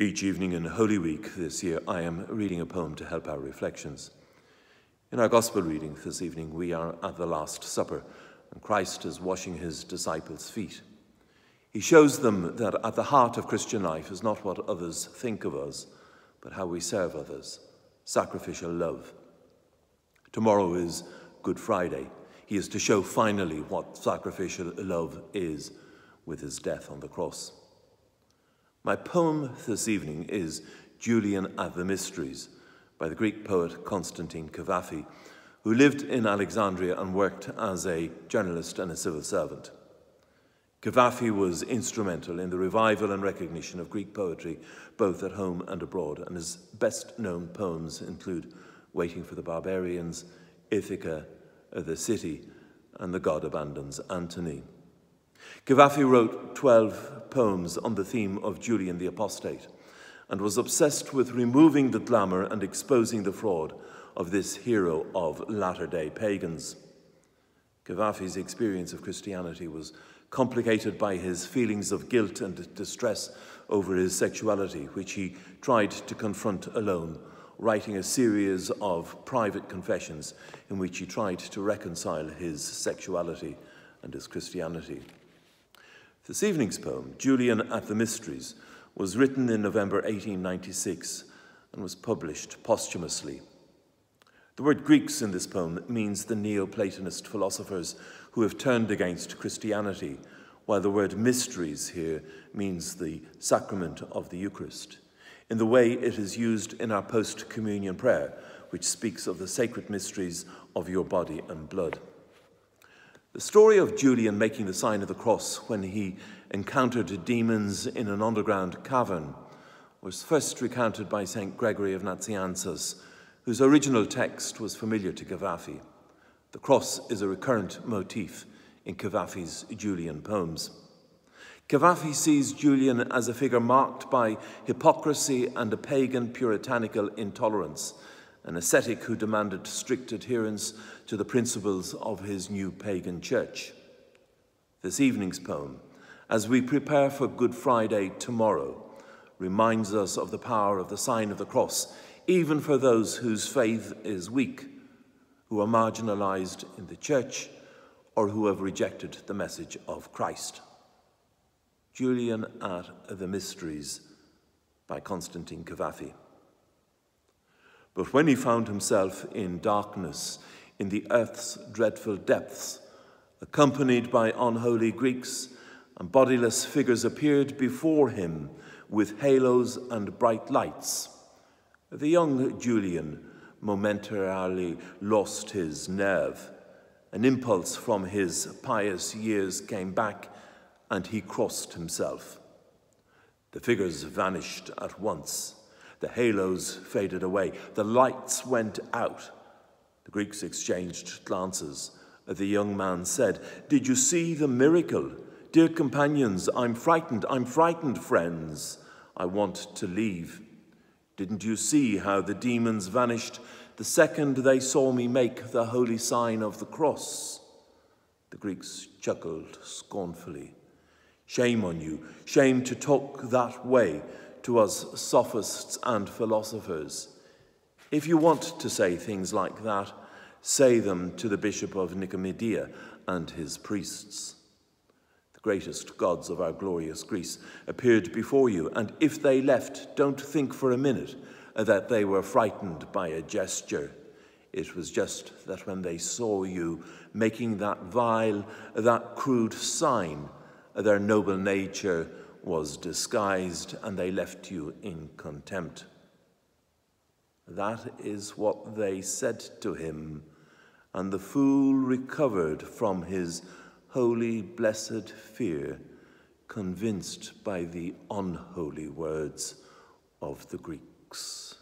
Each evening in Holy Week this year, I am reading a poem to help our reflections. In our Gospel reading this evening, we are at the Last Supper, and Christ is washing his disciples' feet. He shows them that at the heart of Christian life is not what others think of us, but how we serve others, sacrificial love. Tomorrow is Good Friday. He is to show finally what sacrificial love is with his death on the cross. My poem this evening is Julian at the Mysteries by the Greek poet Constantine Cavafy, who lived in Alexandria and worked as a journalist and a civil servant. Cavafy was instrumental in the revival and recognition of Greek poetry, both at home and abroad, and his best-known poems include Waiting for the Barbarians, Ithaca, The City, and The God Abandons Antony. Cavafy wrote 12 poems on the theme of Julian the Apostate and was obsessed with removing the glamour and exposing the fraud of this hero of latter-day pagans. Cavafy's experience of Christianity was complicated by his feelings of guilt and distress over his sexuality, which he tried to confront alone, writing a series of private confessions in which he tried to reconcile his sexuality and his Christianity. This evening's poem, Julian at the Mysteries, was written in November 1896 and was published posthumously. The word Greeks in this poem means the Neoplatonist philosophers who have turned against Christianity, while the word mysteries here means the sacrament of the Eucharist, in the way it is used in our post-communion prayer, which speaks of the sacred mysteries of your body and blood. The story of Julian making the sign of the cross when he encountered demons in an underground cavern was first recounted by St. Gregory of Nazianzus, whose original text was familiar to Cavafy. The cross is a recurrent motif in Cavafy's Julian poems. Cavafy sees Julian as a figure marked by hypocrisy and a pagan puritanical intolerance, an ascetic who demanded strict adherence to the principles of his new pagan church. This evening's poem, as we prepare for Good Friday tomorrow, reminds us of the power of the sign of the cross, even for those whose faith is weak, who are marginalized in the church, or who have rejected the message of Christ. Julian at the Mysteries by Constantine Cavafy. But when he found himself in darkness, in the earth's dreadful depths, accompanied by unholy Greeks, and bodiless figures appeared before him with halos and bright lights, the young Julian momentarily lost his nerve. An impulse from his pious years came back, and he crossed himself. The figures vanished at once. The halos faded away. The lights went out. The Greeks exchanged glances. The young man said, "Did you see the miracle? Dear companions, I'm frightened, friends. I want to leave. Didn't you see how the demons vanished the second they saw me make the holy sign of the cross?" The Greeks chuckled scornfully. "Shame on you, shame to talk that way to us sophists and philosophers. If you want to say things like that, say them to the Bishop of Nicomedia and his priests. The greatest gods of our glorious Greece appeared before you, and if they left, don't think for a minute that they were frightened by a gesture. It was just that when they saw you making that vile, that crude sign, their noble nature was disguised, and they left you in contempt." That is what they said to him, and the fool recovered from his holy, blessed fear, convinced by the unholy words of the Greeks.